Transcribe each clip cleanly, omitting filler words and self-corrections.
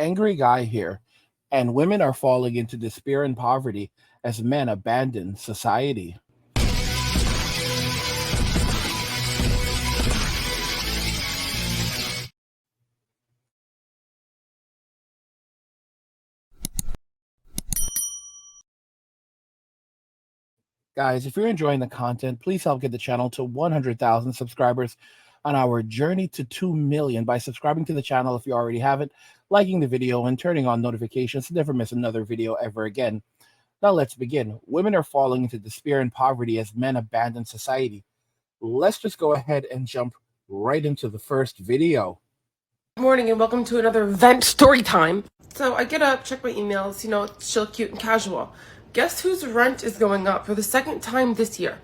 angry guy here, and women are falling into despair and poverty as men abandon society. Guys, if you're enjoying the content, please help get the channel to 100,000 subscribers on our journey to 2 million by subscribing to the channel if you already haven't, liking the video, and turning on notifications to never miss another video ever again. Now let's begin. Women are falling into despair and poverty as men abandon society. Let's just go ahead and jump right into the first video. Good morning and welcome to another vent story time. So I get up, check my emails, it's chill, cute, and casual. Guess whose rent is going up for the second time this year?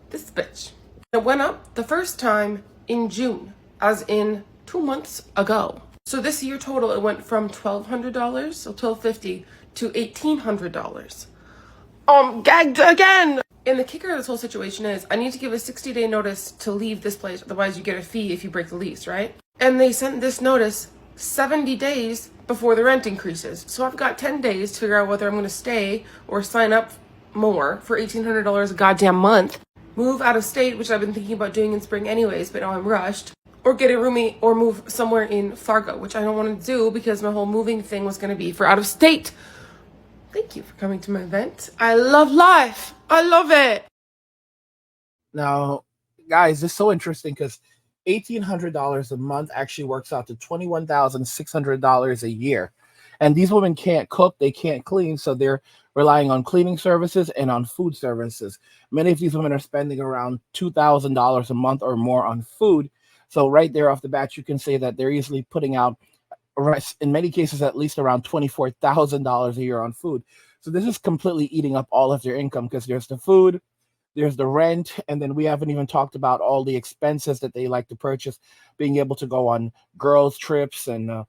This bitch. It went up the first time in June, as in 2 months ago. So this year total, it went from $1,200, so $1,250, to $1,800. Gagged again! And the kicker of this whole situation is, I need to give a 60-day notice to leave this place, otherwise you get a fee if you break the lease, right? And they sent this notice 70 days before the rent increases. So I've got 10 days to figure out whether I'm going to stay or sign up more for $1,800 a goddamn month, move out of state, which I've been thinking about doing in spring anyways, but now I'm rushed, or get a roomie or move somewhere in Fargo, which I don't want to do because my whole moving thing was going to be for out of state. Thank you for coming to my event. I love life. I love it. Now, guys, it's so interesting because $1,800 a month actually works out to $21,600 a year. And these women can't cook, they can't clean, so they're relying on cleaning services and on food services. Many of these women are spending around $2,000 a month or more on food. So right there off the bat, you can say that they're easily putting out, in many cases, at least around $24,000 a year on food. So this is completely eating up all of their income because there's the food, there's the rent, and then we haven't even talked about all the expenses that they like to purchase, being able to go on girls' trips and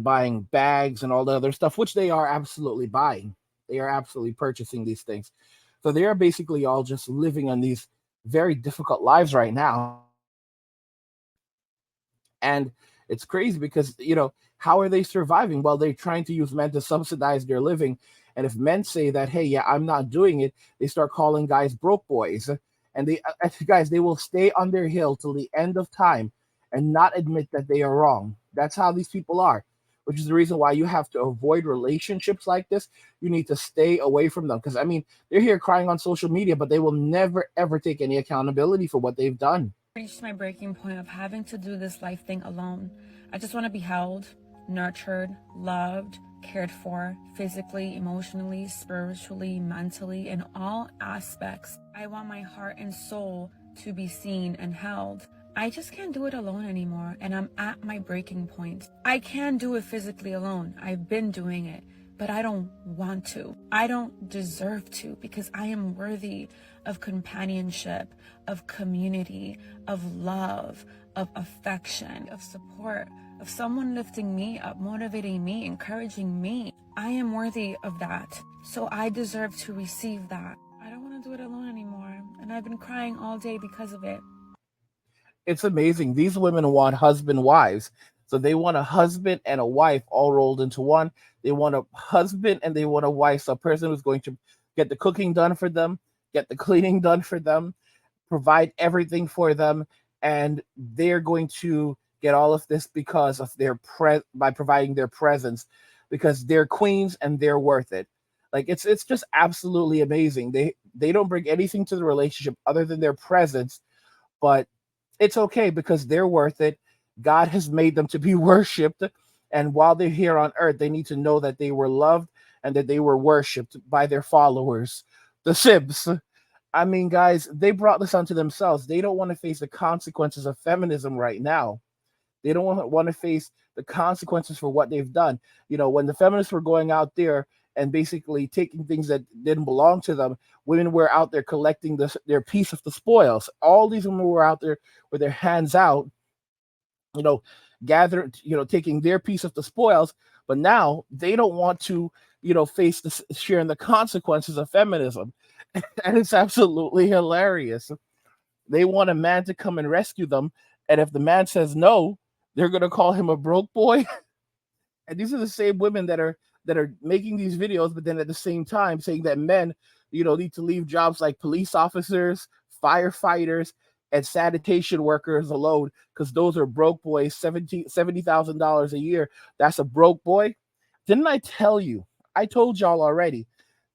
buying bags and all the other stuff, which they are absolutely buying. They are absolutely purchasing these things. So they are basically all just living on these very difficult lives right now. And it's crazy because, how are they surviving? Well, they're trying to use men to subsidize their living. And if men say that, hey, yeah, I'm not doing it, they start calling guys broke boys. And they will stay on their hill till the end of time and not admit that they are wrong. That's how these people are, which is the reason why you have to avoid relationships like this. You need to stay away from them because, they're here crying on social media, but they will never, ever take any accountability for what they've done. Reached my breaking point of having to do this life thing alone. I just want to be held, nurtured, loved, cared for, physically, emotionally, spiritually, mentally, in all aspects. I want my heart and soul to be seen and held. I just can't do it alone anymore, and I'm at my breaking point. I can do it physically alone. I've been doing it, but I don't want to. I don't deserve to because I am worthy of companionship, of community, of love, of affection, of support, of someone lifting me up, motivating me, encouraging me. I am worthy of that. So I deserve to receive that. I don't want to do it alone anymore. And I've been crying all day because of it. It's amazing. These women want husband wives. So they want a husband and a wife all rolled into one. They want a husband and they want a wife. So a person who's going to get the cooking done for them, get the cleaning done for them, provide everything for them. And they're going to get all of this because of by providing their presence, because they're queens and they're worth it. Like it's just absolutely amazing. They don't bring anything to the relationship other than their presence, but it's okay because they're worth it. God has made them to be worshipped, and while they're here on earth, they need to know that they were loved and that they were worshipped by their followers, the Sibs. Guys, they brought this onto themselves. They don't want to face the consequences of feminism right now. They don't want to face the consequences for what they've done. When the feminists were going out there and basically taking things that didn't belong to them, women were out there collecting their piece of the spoils. All these women were out there with their hands out, taking their piece of the spoils. But now they don't want to, face sharing the consequences of feminism. And it's absolutely hilarious. They want a man to come and rescue them. And if the man says no, they're going to call him a broke boy. And these are the same women that are making these videos, but then at the same time saying that men, need to leave jobs like police officers, firefighters, and sanitation workers alone because those are broke boys. $70,000 a year. That's a broke boy. Didn't I tell you? I told y'all already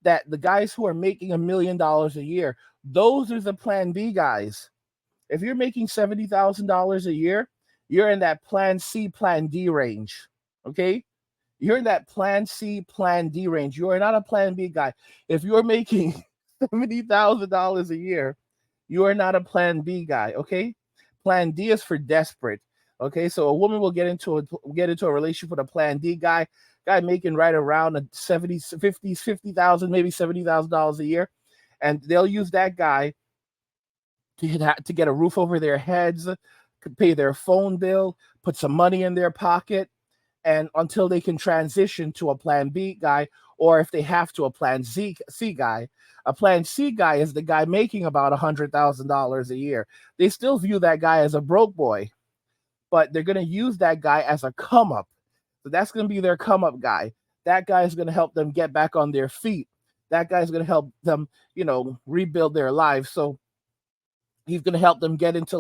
that the guys who are making $1 million a year, those are the Plan B guys. If you're making $70,000 a year, you're in that Plan C, Plan D range. Okay? You're in that Plan C, Plan D range. You are not a Plan B guy. If you're making $70,000 a year, you are not a Plan B guy. Okay? Plan D is for desperate. Okay, so a woman will get into a relationship with a Plan D guy making right around $50,000, maybe $70,000 a year, and they'll use that guy to get a roof over their heads, could pay their phone bill, put some money in their pocket, and until they can transition to a Plan B guy, or if they have to, a Plan C guy. A Plan C guy is the guy making about $100,000 a year. They still view that guy as a broke boy, but they're going to use that guy as a come up. So that's going to be their come up guy. That guy is going to help them get back on their feet. That guy is going to help them, rebuild their lives. So he's going to help them get into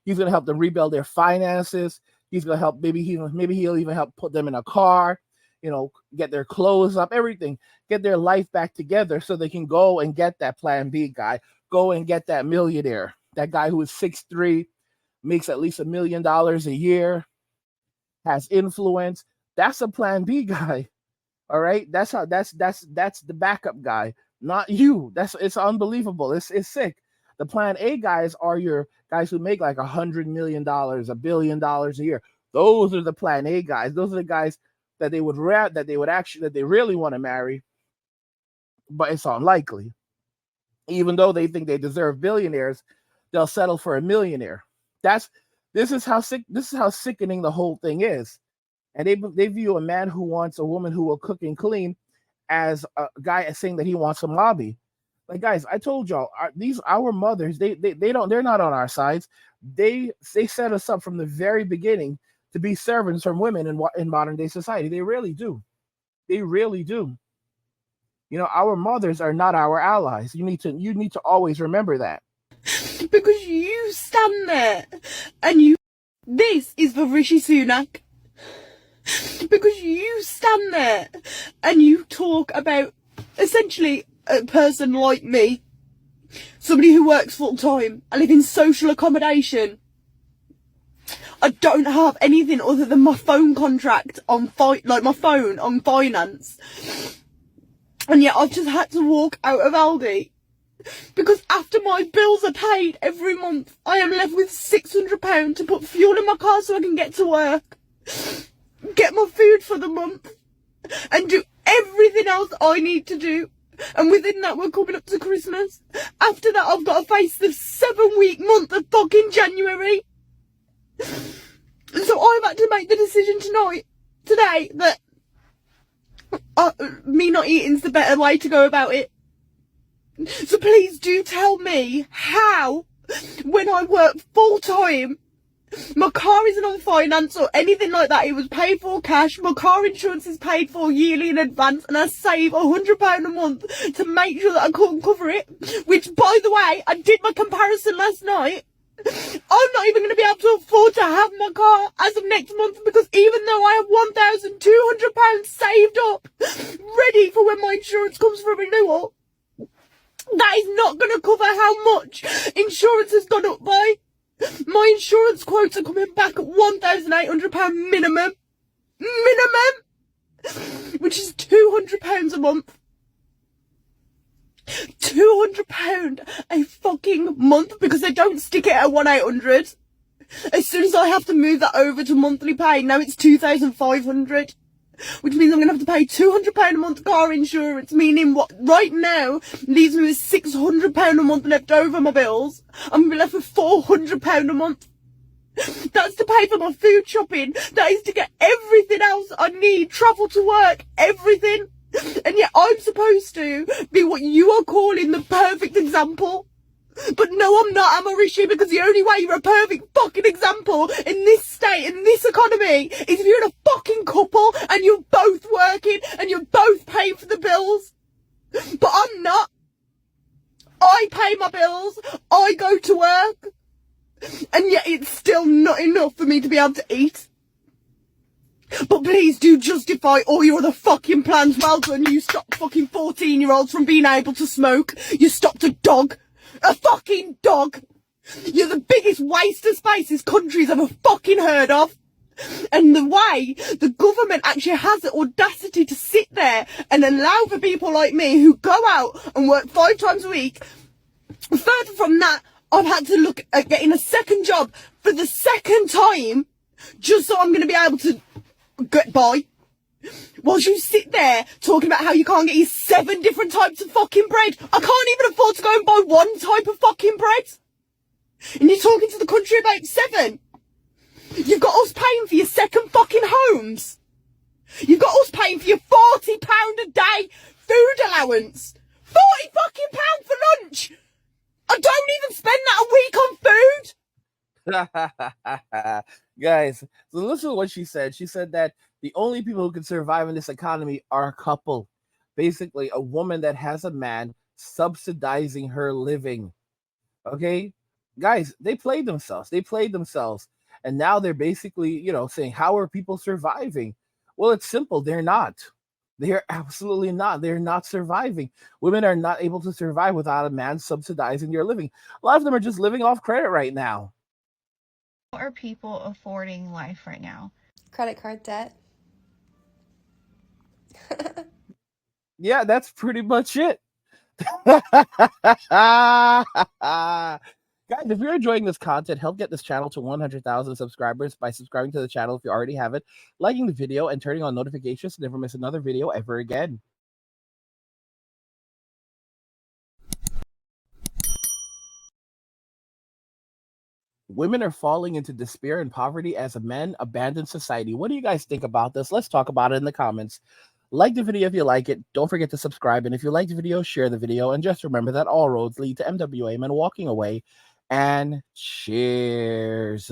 he's going to help them rebuild their finances. He's going to help, maybe he'll even help put them in a car, get their clothes up, everything, get their life back together so they can go and get that Plan B guy, go and get that millionaire, that guy who is 6'3", makes at least $1 million a year, has influence. That's a Plan B guy. All right. That's the backup guy, not you. It's unbelievable. It's sick. The Plan A guys are your guys who make like $100 million, $1 billion a year. Those are the Plan A guys. Those are the guys that they really want to marry, but it's unlikely. Even though they think they deserve billionaires, they'll settle for a millionaire. This is how sickening the whole thing is. And they view a man who wants a woman who will cook and clean as a guy saying that he wants a mommy. Like, guys, I told y'all, our mothers, they're not on our sides. They set us up from the very beginning to be servants from women in modern day society. They really do. They really do. Our mothers are not our allies. You need to always remember that. Because you stand there and this is for Rishi Sunak. Because you stand there and you talk about essentially a person like me, somebody who works full time. I live in social accommodation. I don't have anything other than my phone contract on my phone on finance. And yet I've just had to walk out of Aldi. Because after my bills are paid every month, I am left with £600 to put fuel in my car so I can get to work, get my food for the month, and do everything else I need to do. And within that, we're coming up to Christmas. After that, I've got to face the 7-week month of fucking January. So I've had to make the decision today, that me not eating's the better way to go about it. So please do tell me how, when I work full time, my car isn't on finance or anything like that. It was paid for cash. My car insurance is paid for yearly in advance, and I save £100 a month to make sure that I can cover it. Which, by the way, I did my comparison last night. I'm not even going to be able to afford to have my car as of next month, because even though I have £1,200 saved up, ready for when my insurance comes for renewal, that is not going to cover how much insurance has gone up by. My insurance quotes are coming back at £1,800 minimum. Which is £200 a month. £200 a fucking month, because they don't stick it at 1,800. As soon as I have to move that over to monthly pay, now it's 2,500. Which means I'm going to have to pay £200 a month car insurance, meaning what right now leaves me with £600 a month left over my bills. I'm going to be left with £400 a month. That's to pay for my food shopping. That is to get everything else I need, travel to work, everything. And yet I'm supposed to be what you are calling the perfect example. But no, I'm not, am I, Rishi? Because the only way you're a perfect fucking example in this state, in this economy, is if you're in a fucking couple and you're both working and you're both paying for the bills. But I'm not. I pay my bills. I go to work. And yet it's still not enough for me to be able to eat. But please do justify all your other fucking plans. Well done, you stopped fucking 14-year-olds from being able to smoke. You stopped a dog. A fucking dog. You're the biggest waste of space this country's ever fucking heard of. And the way the government actually has the audacity to sit there and allow for people like me who go out and work 5 times a week. Further from that, I've had to look at getting a second job for the second time just so I'm going to be able to get by. Whilst you sit there talking about how you can't get your 7 different types of fucking bread. I can't even afford to go and buy 1 type of fucking bread. And you're talking to the country about 7. You've got us paying for your second fucking homes. You've got us paying for your £40 a day food allowance. £40 fucking for lunch. I don't even spend that a week on food. Guys, so listen to what she said. She said that the only people who can survive in this economy are a couple. Basically, a woman that has a man subsidizing her living. Okay? Guys, they played themselves. And now they're basically, saying, how are people surviving? Well, it's simple. They're not. They're absolutely not. They're not surviving. Women are not able to survive without a man subsidizing their living. A lot of them are just living off credit right now. How are people affording life right now? Credit card debt. Yeah, that's pretty much it. Guys, if you're enjoying this content, help get this channel to 100,000 subscribers by subscribing to the channel if you already have it, liking the video, and turning on notifications to never miss another video ever again. Women are falling into despair and poverty as men abandon society. What do you guys think about this? Let's talk about it in the comments. Like the video if you like it. Don't forget to subscribe. And if you like the video, share the video. And just remember that all roads lead to MWA Men walking away. And cheers.